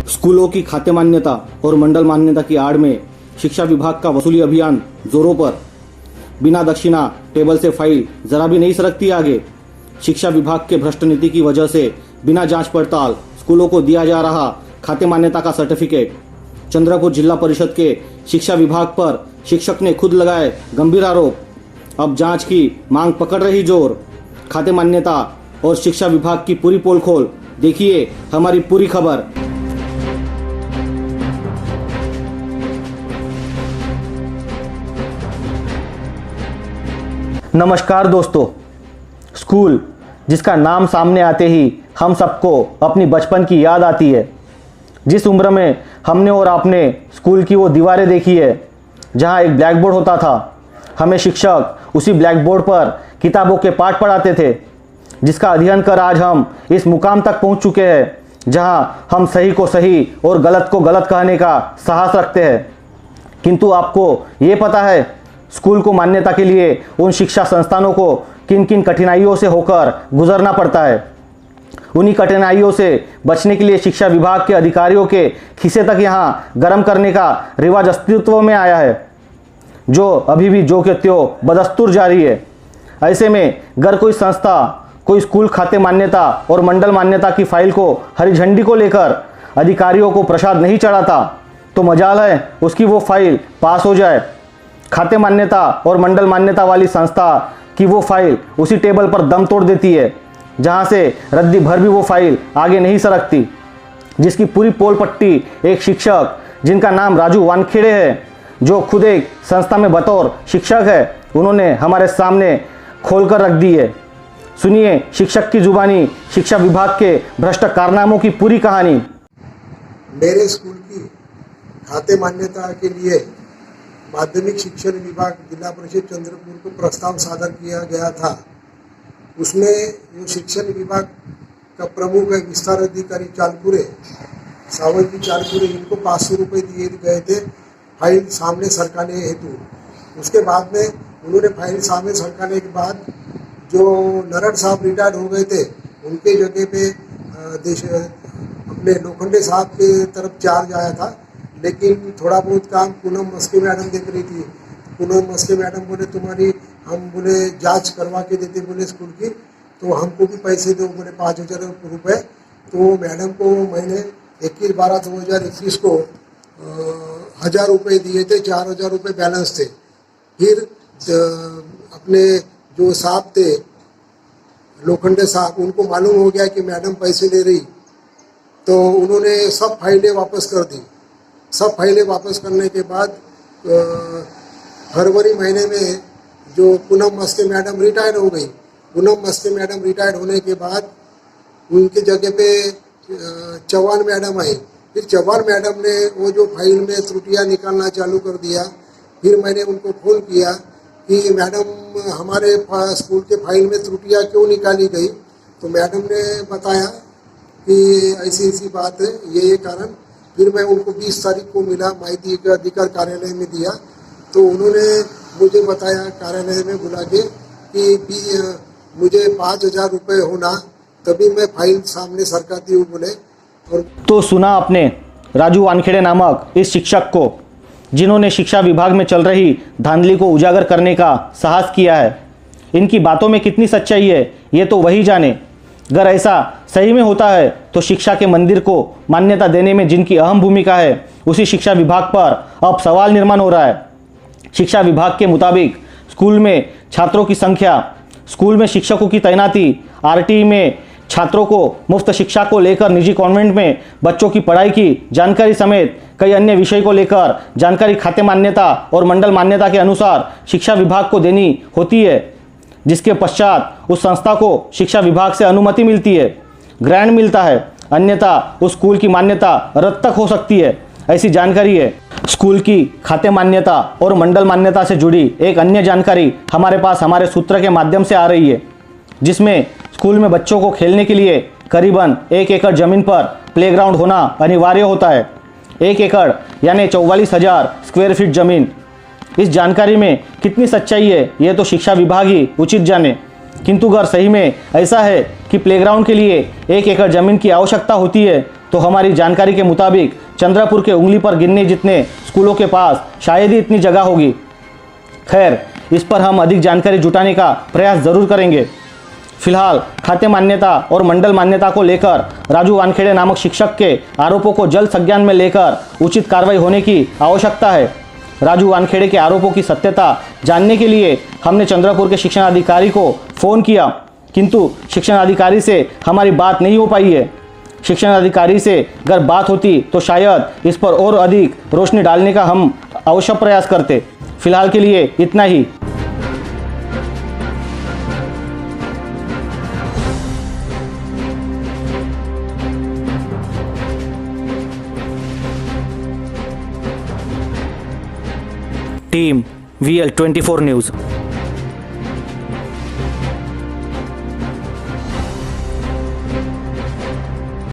स्कूलों की खाते मान्यता और मंडल मान्यता की आड़ में शिक्षा विभाग का वसूली अभियान जोरों पर। बिना दक्षिणा टेबल से फाइल जरा भी नहीं सरकती आगे। शिक्षा विभाग के भ्रष्ट नीति की वजह से बिना जांच पड़ताल स्कूलों को दिया जा रहा खाते मान्यता का सर्टिफिकेट। चंद्रपुर जिला परिषद के शिक्षा विभाग पर शिक्षक ने खुद लगाए गंभीर आरोप। अब जांच की मांग पकड़ रही जोर। खाते मान्यता और शिक्षा विभाग की पूरी पोल खोल देखिए हमारी पूरी खबर। नमस्कार दोस्तों, स्कूल जिसका नाम सामने आते ही हम सबको अपनी बचपन की याद आती है। जिस उम्र में हमने और आपने स्कूल की वो दीवारें देखी है जहाँ एक ब्लैक बोर्ड होता था, हमें शिक्षक उसी ब्लैक बोर्ड पर किताबों के पाठ पढ़ाते थे, जिसका अध्ययन कर आज हम इस मुकाम तक पहुँच चुके हैं जहाँ हम सही को सही और गलत को गलत कहने का साहस रखते हैं। किंतु आपको ये पता है स्कूल को मान्यता के लिए उन शिक्षा संस्थानों को किन किन कठिनाइयों से होकर गुजरना पड़ता है। उन्हीं कठिनाइयों से बचने के लिए शिक्षा विभाग के अधिकारियों के खिसे तक यहाँ गर्म करने का रिवाज अस्तित्व में आया है, जो अभी भी जो के त्यों बदस्तूर जारी है। ऐसे में अगर कोई संस्था कोई स्कूल खाते मान्यता और मंडल मान्यता की फाइल को हरी झंडी को लेकर अधिकारियों को प्रसाद नहीं चढ़ाता तो मजाल है उसकी वो फाइल पास हो जाए। खाते मान्यता और मंडल मान्यता वाली संस्था की वो फाइल उसी टेबल पर दम तोड़ देती है जहां से रद्दी भर भी वो फाइल आगे नहीं सरकती। जिसकी पूरी पोल पट्टी एक शिक्षक जिनका नाम राजू वानखेड़े है, जो खुद एक संस्था में बतौर शिक्षक है, उन्होंने हमारे सामने खोल कर रख दी है। सुनिए शिक्षक की जुबानी शिक्षा विभाग के भ्रष्ट कारनामों की पूरी कहानी। मेरे स्कूल की खाते मान्यता के लिए माध्यमिक शिक्षण विभाग जिला परिषद चंद्रपुर को प्रस्ताव सादर किया गया था। उसमें जो शिक्षण विभाग का प्रमुख है विस्तार अधिकारी चालपुरे, सावंती चालपुरे, इनको 500 रुपये दिए गए थे फाइल सामने सरकाने हेतु। उसके बाद में उन्होंने फाइल सामने सरकाने के बाद जो नरड़ साहब रिटायर्ड हो गए थे, उनके जगह पे अपने लोखंडे साहब के तरफ चार्ज आया था। लेकिन थोड़ा बहुत काम पूनम मस्के मैडम देख रही थी। पूनम मस्के मैडम बोले तुम्हारी हम बोले जांच करवा के देते बोले स्कूल की, तो हमको भी पैसे दो बोले 5000 रुपये। तो मैडम को मैंने 21/12/2021 को 1000 रुपये दिए थे, 4000 रुपये बैलेंस थे। फिर अपने जो साहब थे लोखंडे साहब, उनको मालूम हो गया कि मैडम पैसे ले रही, तो उन्होंने सब फाइलें वापस कर दी। सब फाइलें वापस करने के बाद फरवरी महीने में जो पूनम मस्के मैडम रिटायर्ड हो गई। पूनम मस्के मैडम रिटायर्ड होने के बाद उनके जगह पे चौहान मैडम आई। फिर चौहान मैडम ने वो जो फाइल में त्रुटियां निकालना चालू कर दिया। फिर मैंने उनको फ़ोन किया कि मैडम हमारे स्कूल के फाइल में त्रुटियां क्यों निकाली गई। तो मैडम ने बताया कि ऐसी ऐसी बात है, ये कारण। फिर मैं उनको 20 तारीख को मिला, माहिती अधिकार कार्यालय में दिया। तो उन्होंने मुझे बताया कार्यालय में बुला के कि मुझे 5000 रुपये होना तभी मैं फाइल सामने सरकाती हूँ बोले। और तो सुना आपने राजू वानखेड़े नामक इस शिक्षक को, जिन्होंने शिक्षा विभाग में चल रही धांधली को उजागर करने का साहस किया है। इनकी बातों में कितनी सच्चाई है ये तो वही जाने। अगर ऐसा सही में होता है तो शिक्षा के मंदिर को मान्यता देने में जिनकी अहम भूमिका है, उसी शिक्षा विभाग पर अब सवाल निर्माण हो रहा है। शिक्षा विभाग के मुताबिक स्कूल में छात्रों की संख्या, स्कूल में शिक्षकों की तैनाती, आरटीई में छात्रों को मुफ्त शिक्षा को लेकर निजी कॉन्वेंट में बच्चों की पढ़ाई की जानकारी समेत कई अन्य विषय को लेकर जानकारी खाते मान्यता और मंडल मान्यता के अनुसार शिक्षा विभाग को देनी होती है, जिसके पश्चात उस संस्था को शिक्षा विभाग से अनुमति मिलती है, ग्रांट मिलता है, अन्यथा उस स्कूल की मान्यता रद्द तक हो सकती है। ऐसी जानकारी है। स्कूल की खाते मान्यता और मंडल मान्यता से जुड़ी एक अन्य जानकारी हमारे पास हमारे सूत्र के माध्यम से आ रही है, जिसमें स्कूल में बच्चों को खेलने के लिए करीबन 1 एकड़ जमीन पर प्लेग्राउंड होना अनिवार्य होता है। 1 एकड़ यानी 44,000 स्क्वायर फीट जमीन। इस जानकारी में कितनी सच्चाई है ये तो शिक्षा विभाग ही उचित जाने। किंतु अगर सही में ऐसा है कि प्लेग्राउंड के लिए 1 एकड़ ज़मीन की आवश्यकता होती है तो हमारी जानकारी के मुताबिक चंद्रपुर के उंगली पर गिनने जितने स्कूलों के पास शायद ही इतनी जगह होगी। खैर, इस पर हम अधिक जानकारी जुटाने का प्रयास जरूर करेंगे। फिलहाल खाते मान्यता और मंडल मान्यता को लेकर राजू वानखेड़े नामक शिक्षक के आरोपों को जल्द संज्ञान में लेकर उचित कार्रवाई होने की आवश्यकता है। राजू वानखेड़े के आरोपों की सत्यता जानने के लिए हमने चंद्रपुर के शिक्षण अधिकारी को फ़ोन किया, किंतु शिक्षण अधिकारी से हमारी बात नहीं हो पाई है। शिक्षण अधिकारी से अगर बात होती तो शायद इस पर और अधिक रोशनी डालने का हम अवश्य प्रयास करते। फिलहाल के लिए इतना ही। Team VL24 news.